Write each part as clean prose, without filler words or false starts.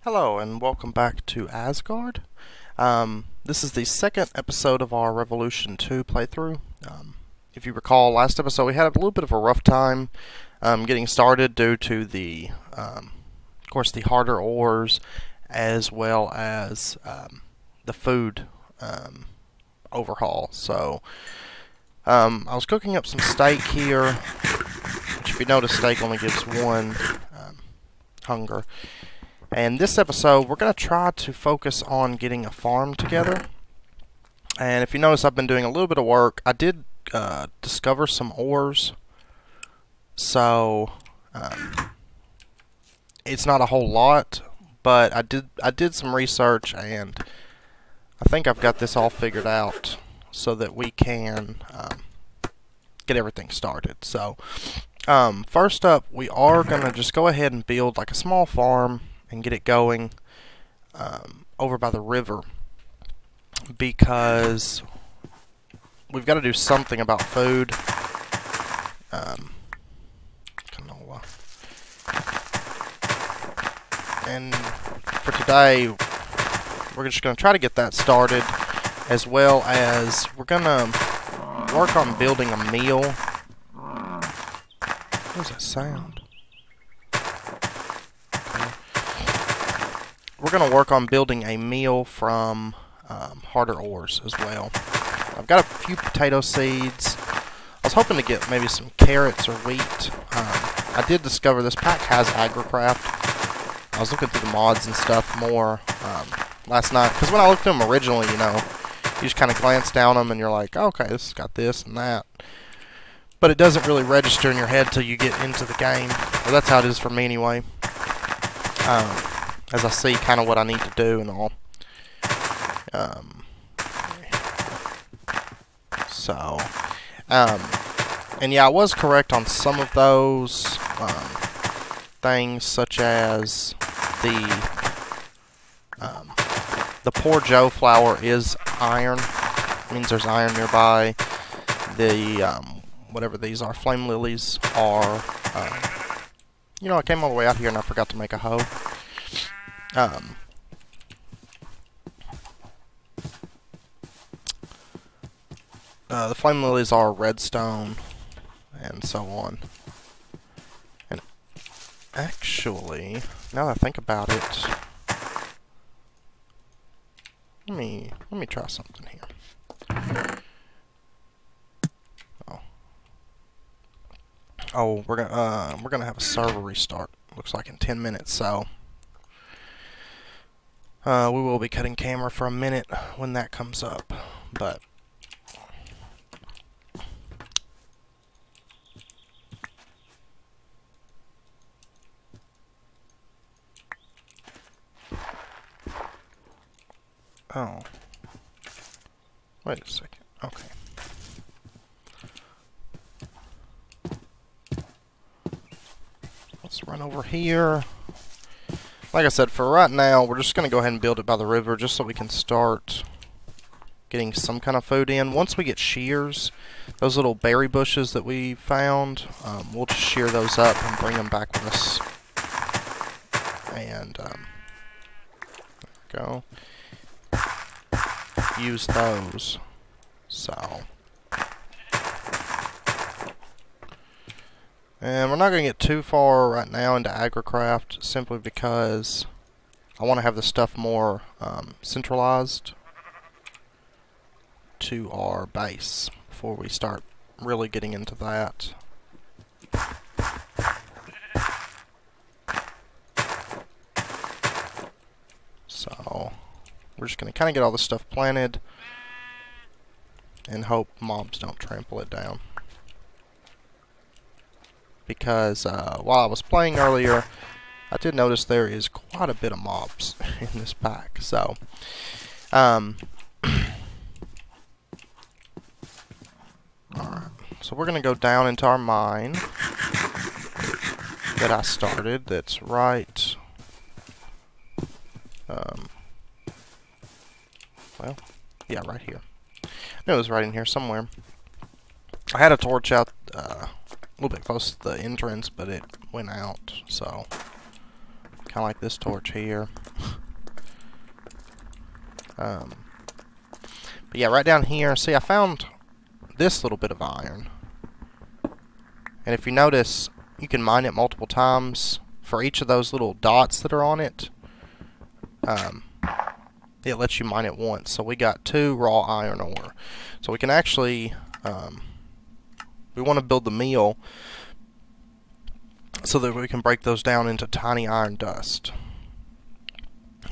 Hello and welcome back to Asgard. This is the second episode of our Revolution 2 playthrough. If you recall, last episode we had a little bit of a rough time getting started due to of course, the harder ores as well as the food overhaul. So I was cooking up some steak here, which if you notice, steak only gives one hunger. And this episode, we're going to try to focus on getting a farm together. And if you notice, I've been doing a little bit of work. I did discover some ores. So, it's not a whole lot. But I did some research, and I think I've got this all figured out so that we can get everything started. So, first up, we are going to just go ahead and build like a small farm and get it going over by the river, because we've got to do something about food. Canola. And for today, we're just going to try to get that started, as well as we're going to work on building a meal. What is that sound? We're going to work on building a meal from harder ores as well. I've got a few potato seeds. I was hoping to get maybe some carrots or wheat. I did discover this pack has AgriCraft. I was looking through the mods and stuff more last night, because when I looked at them originally, you know, you just kind of glance down them and you're like, oh, okay, this has got this and that. But it doesn't really register in your head till you get into the game. Well, that's how it is for me anyway. As I see kind of what I need to do and all. And yeah, I was correct on some of those things, such as the poor Joe flower is iron. It means there's iron nearby. The whatever these are, flame lilies are. You know, I came all the way out here and I forgot to make a hoe. The flame lilies are redstone, and so on. And actually, now that I think about it, let me try something here. Oh, we're gonna have a server restart. Looks like in 10 minutes, so. We will be cutting camera for a minute when that comes up, but oh, wait a second. Okay. Let's run over here. Like I said, for right now, we're just going to go ahead and build it by the river just so we can start getting some kind of food in. Once we get shears, those little berry bushes that we found, we'll just shear those up and bring them back with us. And, there we go. Use those. So. And we're not going to get too far right now into AgriCraft, simply because I want to have the stuff more centralized to our base before we start really getting into that. So we're just going to kind of get all this stuff planted and hope mobs don't trample it down. Because while I was playing earlier, I did notice there is quite a bit of mobs in this pack. So, alright. So we're going to go down into our mine that I started. That's right. Well, yeah, right here. It was right in here somewhere. I had a torch out a little bit close to the entrance, but it went out, so kind of like this torch here. But yeah, right down here, see, I found this little bit of iron. And if you notice, you can mine it multiple times for each of those little dots that are on it. It lets you mine it once. So we got 2 raw iron ore. So we can actually, we want to build the mill so that we can break those down into tiny iron dust.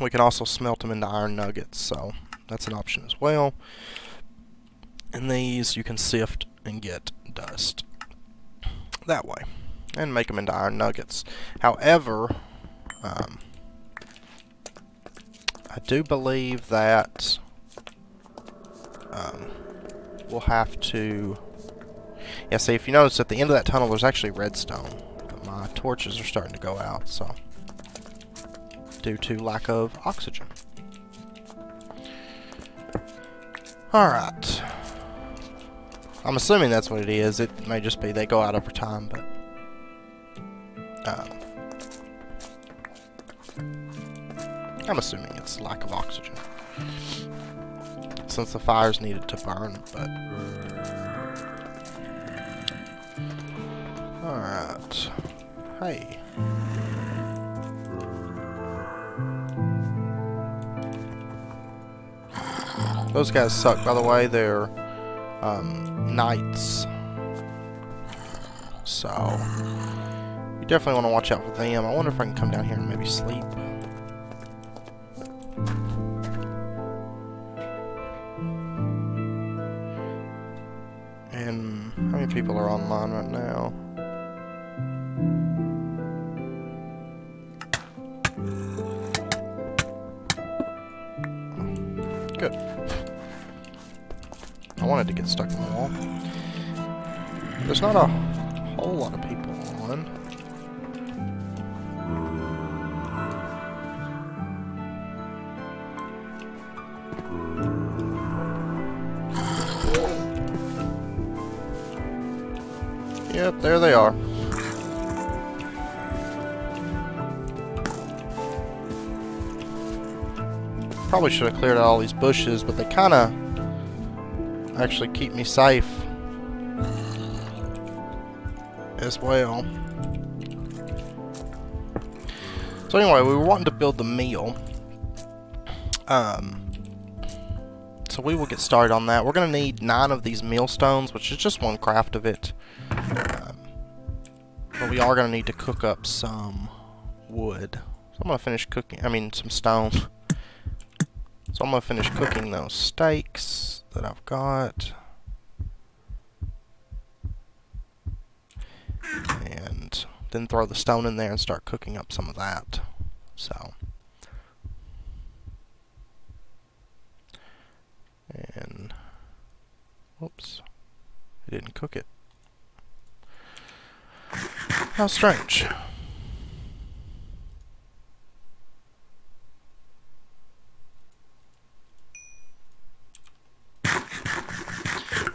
We can also smelt them into iron nuggets, so that's an option as well. And these you can sift and get dust that way and make them into iron nuggets. However, I do believe that we'll have to... Yeah, see, if you notice at the end of that tunnel there's actually redstone. But my torches are starting to go out, so... due to lack of oxygen. Alright. I'm assuming that's what it is. It may just be they go out over time, but... I'm assuming it's lack of oxygen. Since the fire's needed to burn, but... Alright. Hey. Those guys suck, by the way. They're knights. So, you definitely want to watch out for them. I wonder if I can come down here and maybe sleep. And how many people are online right now? Good. I wanted to get stuck in the wall. There's not a whole lot of people on. Yep, there they are. Probably should have cleared out all these bushes, but they kind of actually keep me safe as well. So anyway, we were wanting to build the mill. So we will get started on that. We're going to need 9 of these millstones, which is just 1 craft of it. But we are going to need to cook up some wood. So I'm going to finish cooking, some stone. So I'm going to finish cooking those steaks that I've got. And then throw the stone in there and start cooking up some of that. So. And, whoops, I didn't cook it. How strange.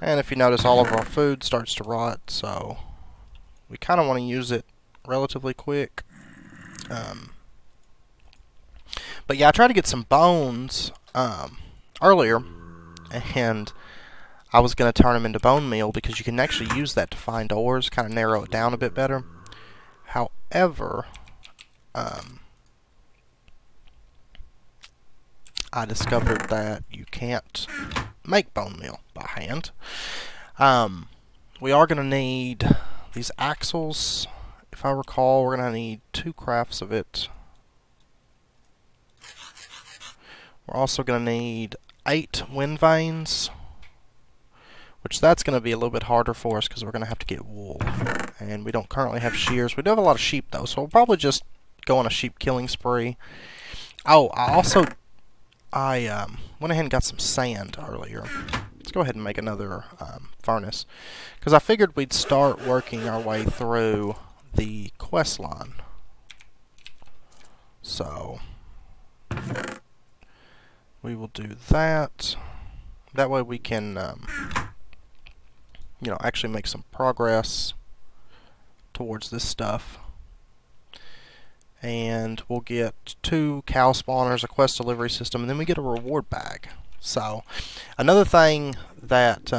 And if you notice, all of our food starts to rot, so we kind of want to use it relatively quick. But yeah, I tried to get some bones earlier, and I was going to turn them into bone meal because you can actually use that to find ores, kind of narrow it down a bit better. However, I discovered that you can't make bone meal by hand. We are going to need these axles. If I recall, we're going to need 2 crafts of it. We're also going to need 8 wind vanes, which that's going to be a little bit harder for us because we're going to have to get wool. And we don't currently have shears. We do have a lot of sheep though, so we'll probably just go on a sheep killing spree. Oh, I went ahead and got some sand earlier. Let's go ahead and make another furnace, because I figured we'd start working our way through the quest line. So we will do that. That way we can, actually make some progress towards this stuff. and we'll get 2 cow spawners, a quest delivery system, and then we get a reward bag. So, another thing that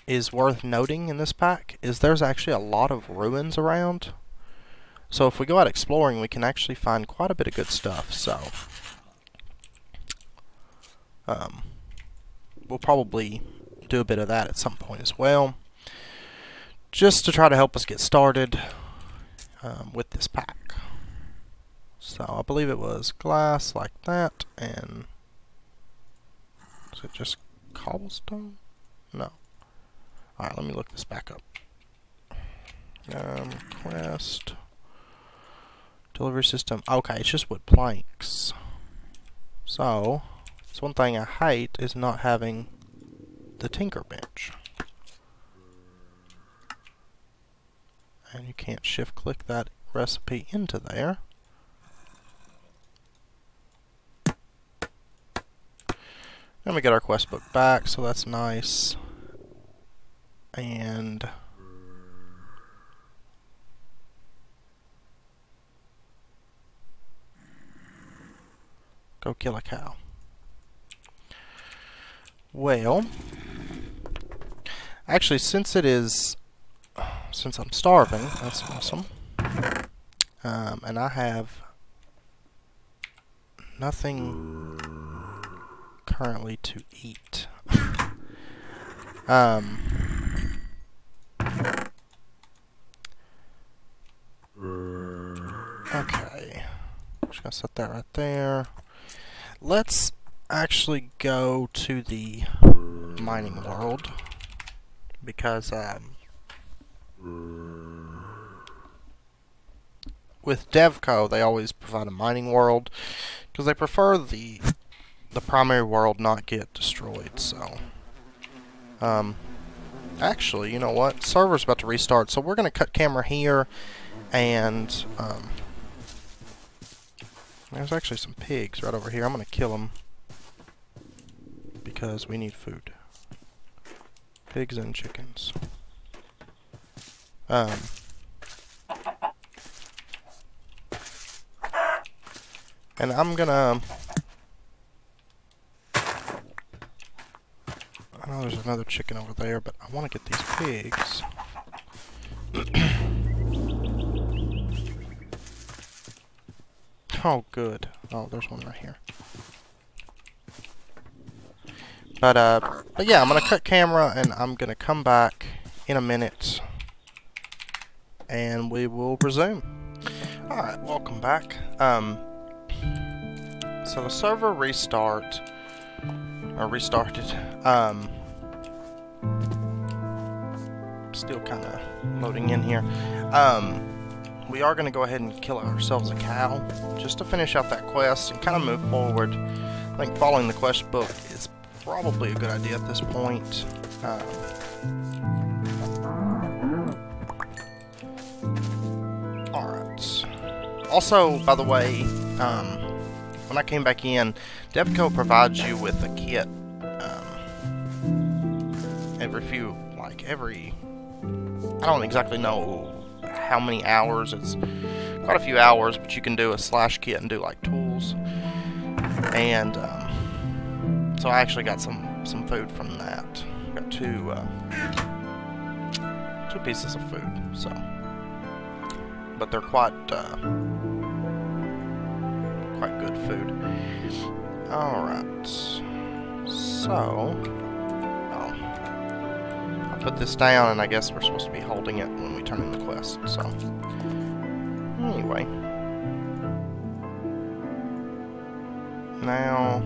is worth noting in this pack is there's actually a lot of ruins around. So if we go out exploring, we can actually find quite a bit of good stuff. So, we'll probably do a bit of that at some point as well, just to try to help us get started with this pack. So I believe it was glass like that, and is it just cobblestone? No. Alright, let me look this back up. Quest delivery system. Okay, it's just wood planks. So, it's one thing I hate is not having the tinker bench. And you can't shift click that recipe into there. Then we get our quest book back, so that's nice. And go kill a cow. Well, actually, since I'm starving, that's awesome. And I have nothing currently to eat. Okay, just gonna set that right there. Let's actually go to the mining world, because with Devco they always provide a mining world because they prefer the primary world not get destroyed. So actually, you know what, server's about to restart, so we're gonna cut camera here. And there's actually some pigs right over here. I'm gonna kill them because we need food. Pigs and chickens. And I'm gonna... I know there's another chicken over there, but I want to get these pigs. Oh, good. Oh, there's one right here. But yeah, I'm gonna cut camera, and I'm gonna come back in a minute, and we will resume. Alright, welcome back. So the server restarted. Still kind of loading in here. We are going to go ahead and kill ourselves a cow, just to finish out that quest and kind of move forward. I think following the quest book is probably a good idea at this point. Alright. Also, by the way, when I came back in, Devco provides you with a kit every I don't exactly know how many hours. It's quite a few hours, but you can do a slash kit and do like tools. And so I actually got some food from that. Got two pieces of food. So, but they're quite good food. All right. So, put this down, and I guess we're supposed to be holding it when we turn in the quest. So, anyway, now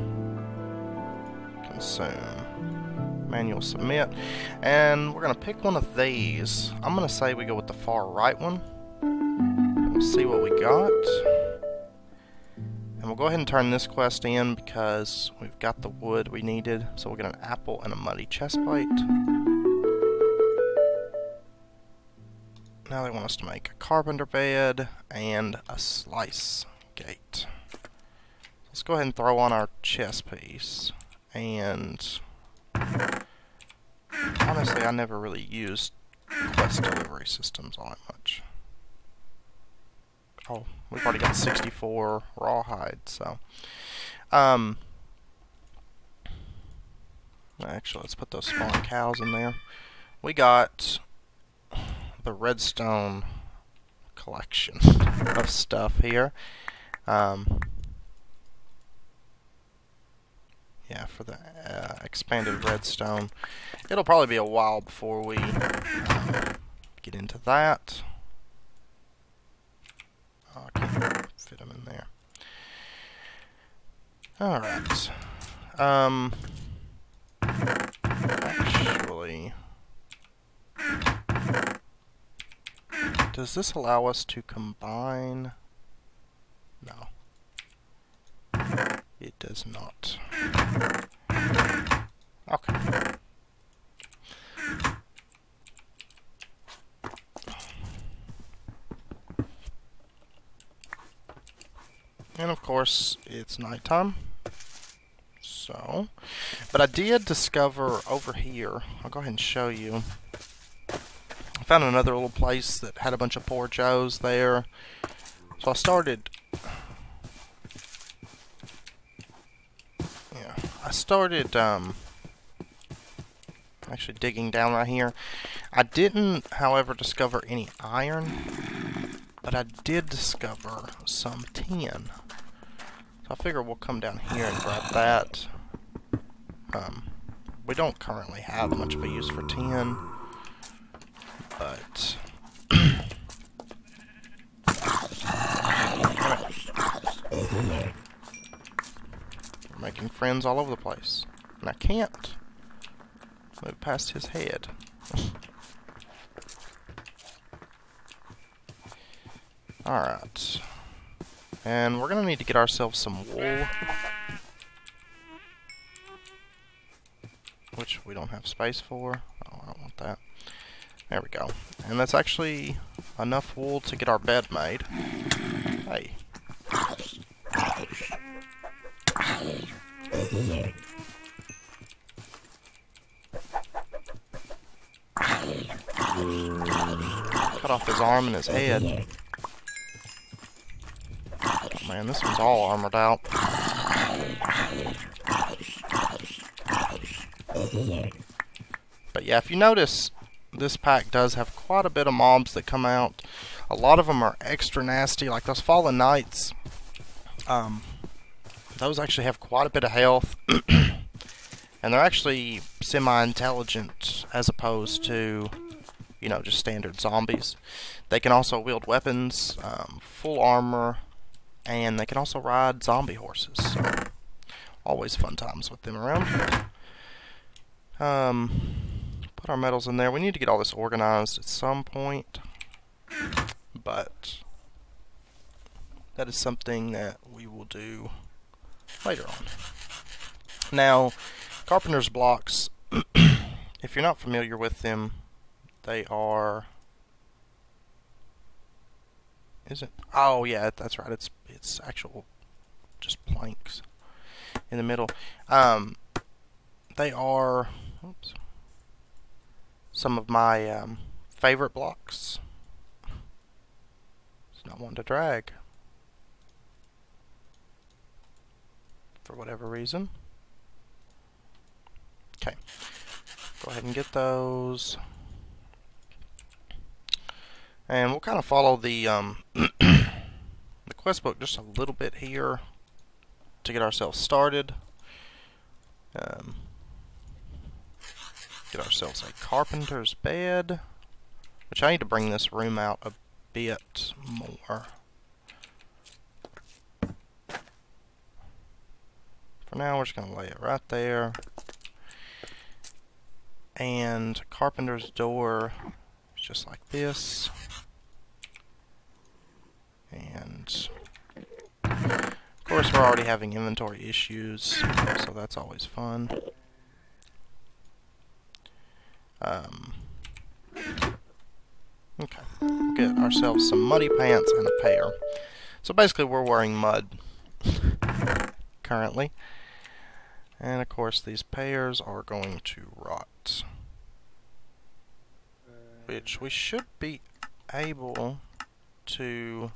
consume, manual submit, and we're gonna pick one of these. I'm gonna say we go with the far right one. We'll see what we got, and we'll go ahead and turn this quest in because we've got the wood we needed. So we'll get an apple and a muddy chest plate. Now they want us to make a carpenter bed and a slice gate. Let's go ahead and throw on our chest piece. And honestly, I never really used quest delivery systems all that much. Oh, we've already got 64 rawhide, so. Actually, let's put those spawn cows in there. We got the redstone collection of stuff here. Yeah, for the expanded redstone. It'll probably be a while before we get into that. Oh, I can't fit them in there. Alright. Actually, does this allow us to combine? No. It does not. Okay. And of course, it's nighttime. So, but I did discover over here, I'll go ahead and show you. I found another little place that had a bunch of poor Joes there. So I started actually digging down right here. I didn't, however, discover any iron, but I did discover some tin. So I figure we'll come down here and grab that. We don't currently have much of a use for tin, but we're making friends all over the place, and I can't move past his head. Alright. And we're gonna need to get ourselves some wool, which we don't have space for. Oh, I don't want that. There we go. And that's actually enough wool to get our bed made. Hey. Cut off his arm and his head. Oh man, this one's all armored out. But yeah, if you notice, this pack does have quite a bit of mobs that come out. A lot of them are extra nasty, like those Fallen Knights. Those actually have quite a bit of health. And they're actually semi-intelligent as opposed to, you know, just standard zombies. They can also wield weapons, full armor, and they can also ride zombie horses. So, always fun times with them around. Put our metals in there. We need to get all this organized at some point, but that is something that we will do later on. Now, carpenter's blocks, if you're not familiar with them, they are... Is it? Oh yeah, that's right. It's actual just planks in the middle. They are, oops, some of my favorite blocks. It's not one to drag for whatever reason. Okay, go ahead and get those. And we'll kind of follow the the quest book just a little bit here to get ourselves started. Get ourselves a carpenter's bed, which I need to bring this room out a bit more. For now, we're just going to lay it right there. And carpenter's door is just like this. And of course, we're already having inventory issues, so that's always fun. Okay, we'll get ourselves some muddy pants and a pair. So basically, we're wearing mud currently. And of course, these pairs are going to rot, which we should be able to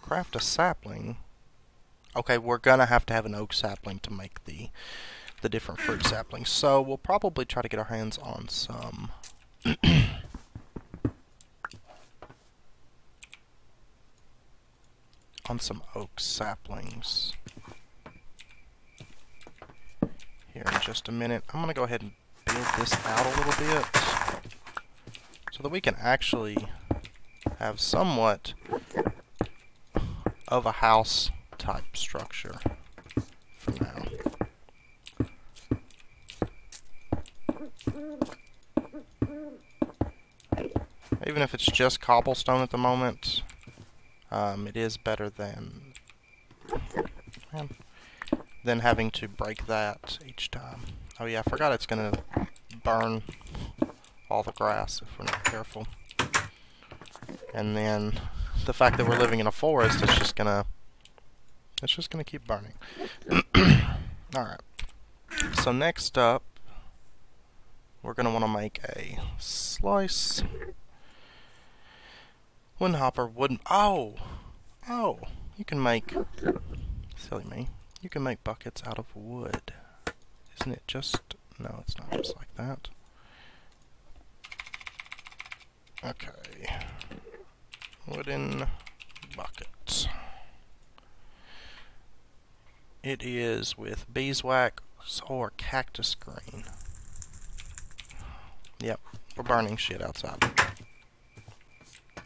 craft a sapling. Okay, we're gonna have to have an oak sapling to make the different fruit saplings. So we'll probably try to get our hands on some on some oak saplings here in just a minute. I'm gonna go ahead and build this out a little bit so that we can actually have somewhat of a house type structure for now. Even if it's just cobblestone at the moment, it is better than having to break that each time. Oh yeah, I forgot it's gonna burn all the grass if we're not careful. And then the fact that we're living in a forest, it's just gonna keep burning. Alright. So next up, we're gonna want to make a slice wooden hopper, wooden... Oh! You can make... Silly me. You can make buckets out of wood. Isn't it just... No, it's not just like that. Okay. Wooden bucket. It is with beeswax or cactus green. Yep, we're burning shit outside.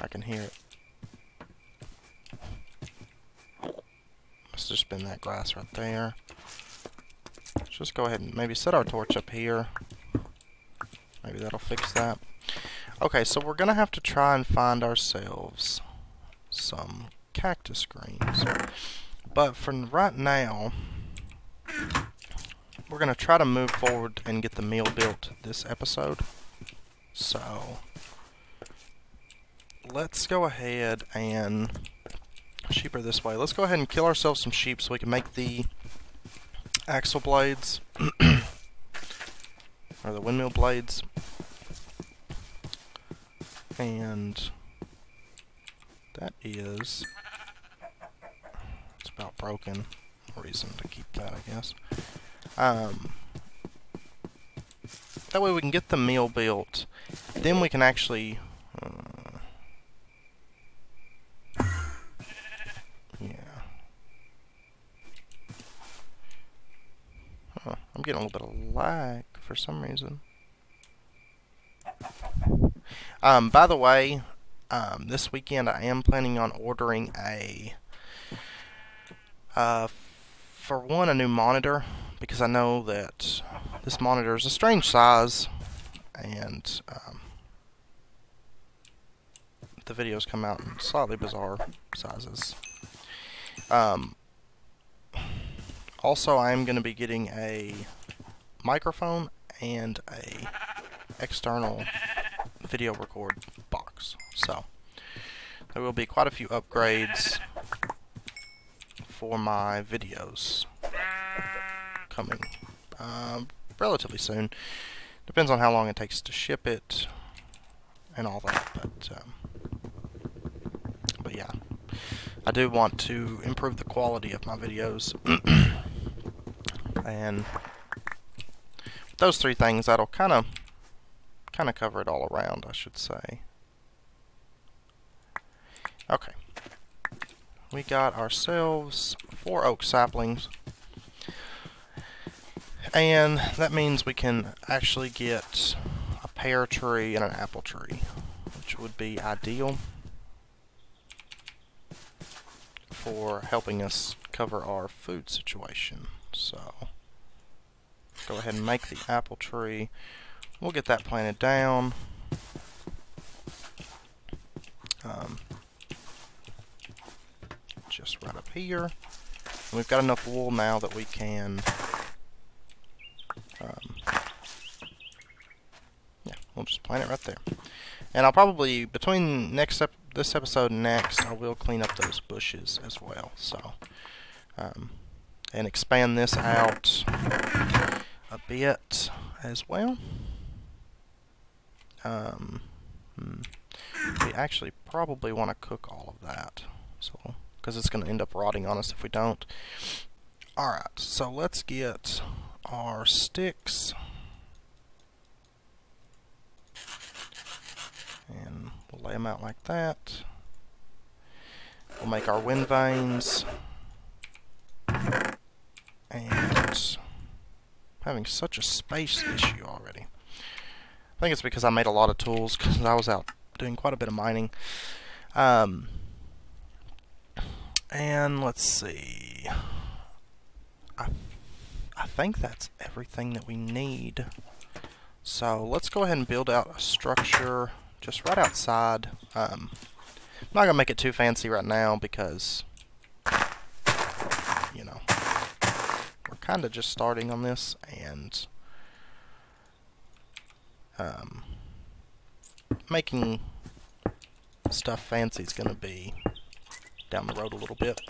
I can hear it. Must have just been that grass right there. Let's just go ahead and maybe set our torch up here. Maybe that'll fix that. Okay, so we're gonna have to try and find ourselves some cactus greens. But for right now, we're gonna try to move forward and get the meal built this episode. So let's go ahead and... Sheep are this way. Let's go ahead and kill ourselves some sheep so we can make the axle blades. Or the windmill blades. And that is... It's about broken. No reason to keep that, I guess. That way we can get the meal built. Then we can actually... I'm getting a little bit of lag for some reason. By the way, this weekend I am planning on ordering for one, a new monitor, because I know that this monitor is a strange size, and the videos come out in slightly bizarre sizes. Also, I am going to be getting a microphone and a external video record box. So, there will be quite a few upgrades for my videos coming relatively soon. Depends on how long it takes to ship it and all that, but yeah. I do want to improve the quality of my videos. And with those three things, that'll kind of cover it all around, I should say. Okay. We got ourselves 4 oak saplings. And that means we can actually get a pear tree and an apple tree, which would be ideal for helping us cover our food situation. So, go ahead and make the apple tree. We'll get that planted down. Just right up here. And we've got enough wool now that we can... yeah, we'll just plant it right there. And I'll probably, between this episode and next, I will clean up those bushes as well. So, and expand this out a bit as well. We actually probably want to cook all of that, so because it's going to end up rotting on us if we don't. Alright, so let's get our sticks. And we'll lay them out like that. We'll make our wind vanes. And I'm having such a space issue already. I think it's because I made a lot of tools because I was out doing quite a bit of mining. And let's see. I think that's everything that we need. So let's go ahead and build out a structure just right outside. I'm not gonna make it too fancy right now because, you know, we're kind of just starting on this, and making stuff fancy is gonna be down the road a little bit.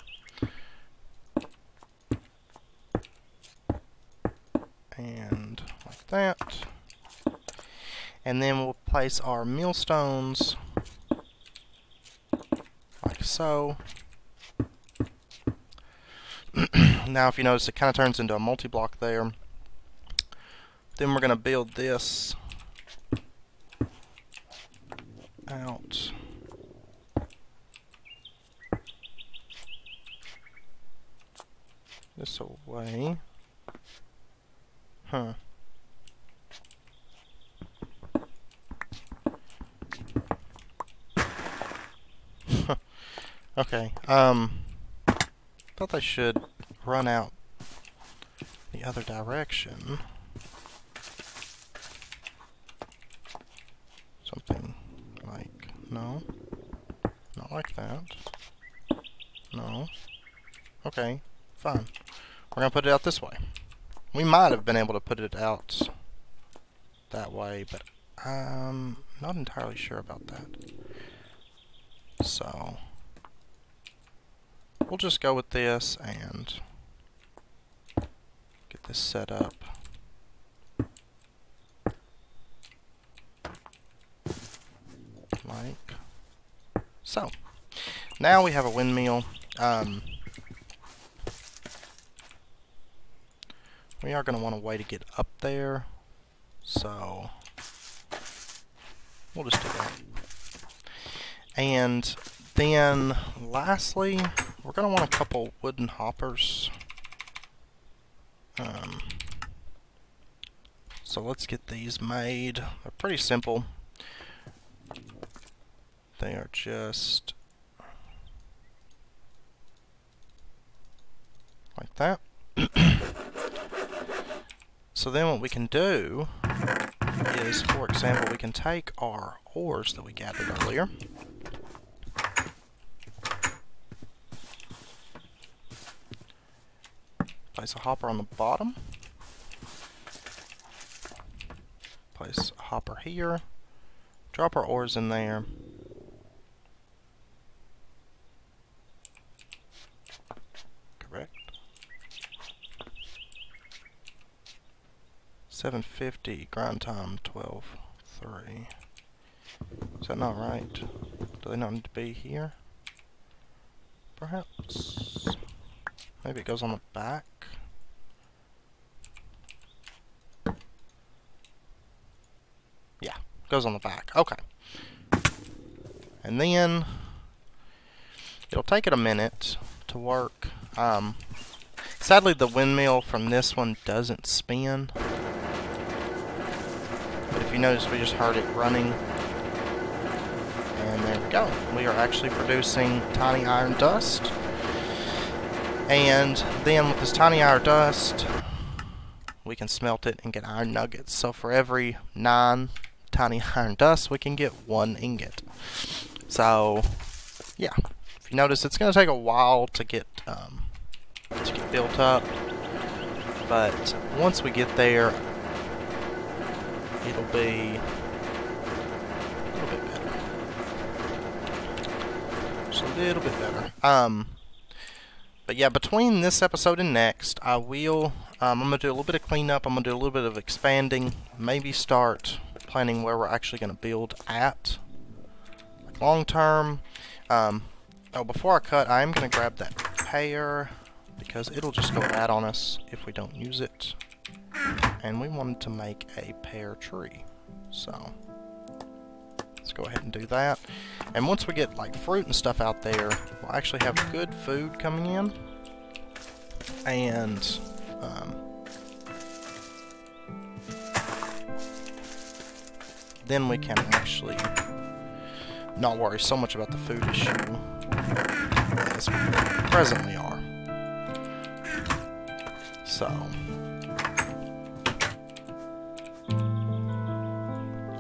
And like that. And then we'll place our millstones like so. Now if you notice, it kind of turns into a multi-block there. Then we're going to build this out this away. Huh. Okay, thought they should run out the other direction. Something like, no, not like that. No. Okay, fine. We're gonna put it out this way. We might have been able to put it out that way, but I'm not entirely sure about that. So we'll just go with this and get this set up. Like so. Now we have a windmill. We are going to want a way to get up there, so we'll just do that. And then lastly, we're going to want a couple wooden hoppers. So let's get these made. They're pretty simple. They are just like that. So then what we can do is, for example, we can take our ores that we gathered earlier. Place a hopper on the bottom. Place a hopper here. Drop our ores in there. Correct. 750, grind time 12:3. Is that not right? Do they not need to be here? Perhaps. Maybe it goes on the back. Yeah, it goes on the back. Okay. And then it'll take it a minute to work. Sadly, the windmill from this one doesn't spin. But if you notice, we just heard it running. And there we go. We are actually producing tiny iron dust. And then with this tiny iron dust, we can smelt it and get iron nuggets. So for every 9 tiny iron dust, we can get 1 ingot. So, yeah. If you notice, it's going to take a while to get built up. But once we get there, it'll be a little bit better. Just a little bit better. But yeah, between this episode and next, I will, I'm going to do a little bit of cleanup, I'm going to do a little bit of expanding, maybe start planning where we're actually going to build at. Like long term, Oh, before I cut, I am going to grab that pear, because it'll just go bad on us if we don't use it. And we wanted to make a pear tree. So, let's go ahead and do that. And once we get like fruit and stuff out there, we'll actually have good food coming in. And, then we can actually not worry so much about the food issue as we presently are. So,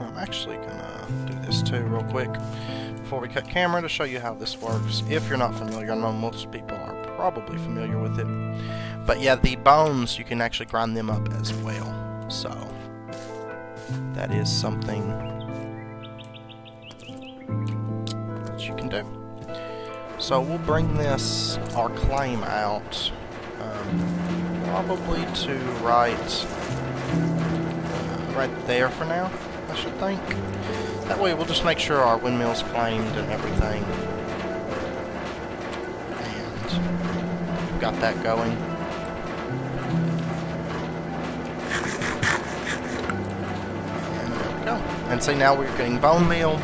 I'm actually gonna do this too real quick before we cut camera to show you how this works. If you're not familiar, I know most people are probably familiar with it. But yeah, the bones, you can actually grind them up as well. So, that is something that you can do. So we'll bring our claim out, probably to right there for now, I should think. That way we'll just make sure our windmill's claimed and everything. And we've got that going. And see, now we're getting bone meal,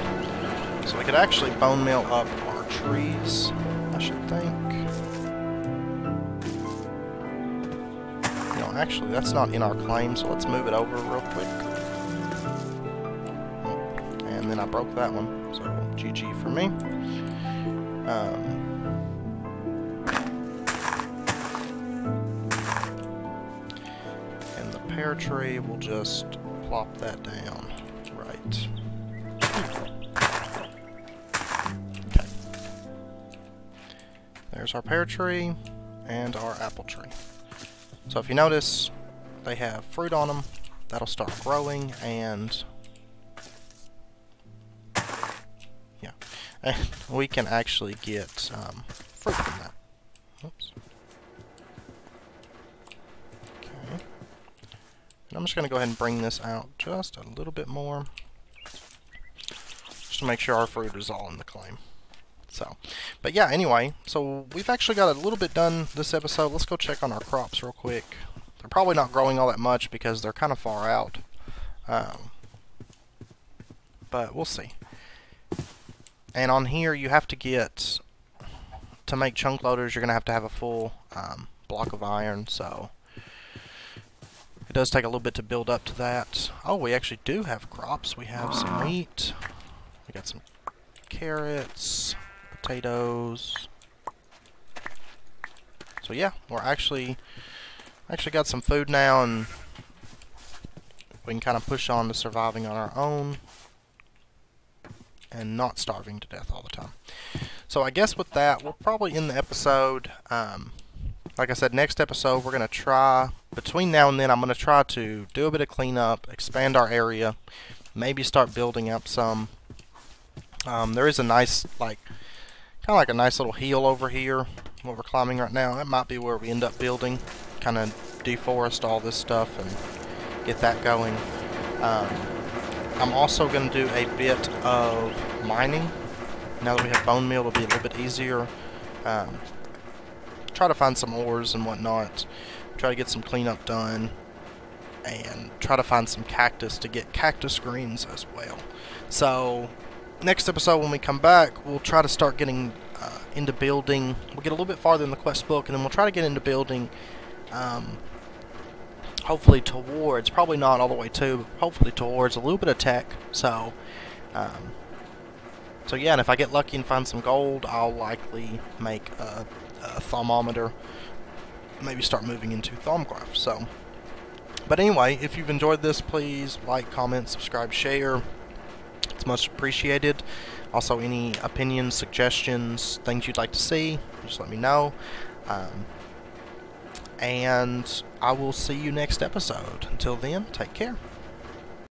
so we could actually bone meal up our trees, I should think. No, actually, that's not in our claim, so let's move it over real quick. And then I broke that one, so GG for me. And the pear tree, we'll just plop that down. Right. Okay. There's our pear tree and our apple tree. So if you notice, they have fruit on them. That'll start growing, and yeah, and we can actually get fruit from that. Oops. I'm just going to go ahead and bring this out just a little bit more, just to make sure our fruit is all in the claim. So, but yeah, anyway, so we've actually got a little bit done this episode. Let's go check on our crops real quick. They're probably not growing all that much because they're kind of far out, but we'll see. And on here, you have to get, to make chunk loaders, you're going to have a full block of iron, so it does take a little bit to build up to that. Oh, we actually do have crops. We have some wheat. We got some carrots, potatoes. So yeah, we're actually got some food now, and we can kind of push on to surviving on our own and not starving to death all the time. So I guess with that, we'll probably end the episode. Like I said, next episode we're going to try, between now and then, I'm going to try to do a bit of cleanup, expand our area, maybe start building up some. There is a nice, kind of like a nice little hill over here, what we're climbing right now. That might be where we end up building, kind of deforest all this stuff and get that going. I'm also going to do a bit of mining. Now that we have bone meal, it'll be a little bit easier. Try to find some ores and whatnot, try to get some cleanup done, and try to find some cactus to get cactus greens as well. So next episode, when we come back, we'll try to start getting into building. We'll get a little bit farther in the quest book, and then we'll try to get into building, hopefully towards, probably not all the way to, but hopefully towards a little bit of tech. So so yeah, and if I get lucky and find some gold, I'll likely make a thermometer, maybe start moving into Thermograph. So, but anyway, if you've enjoyed this, please like, comment, subscribe, share. It's much appreciated. Also, any opinions, suggestions, things you'd like to see, just let me know. And I will see you next episode. Until then, take care.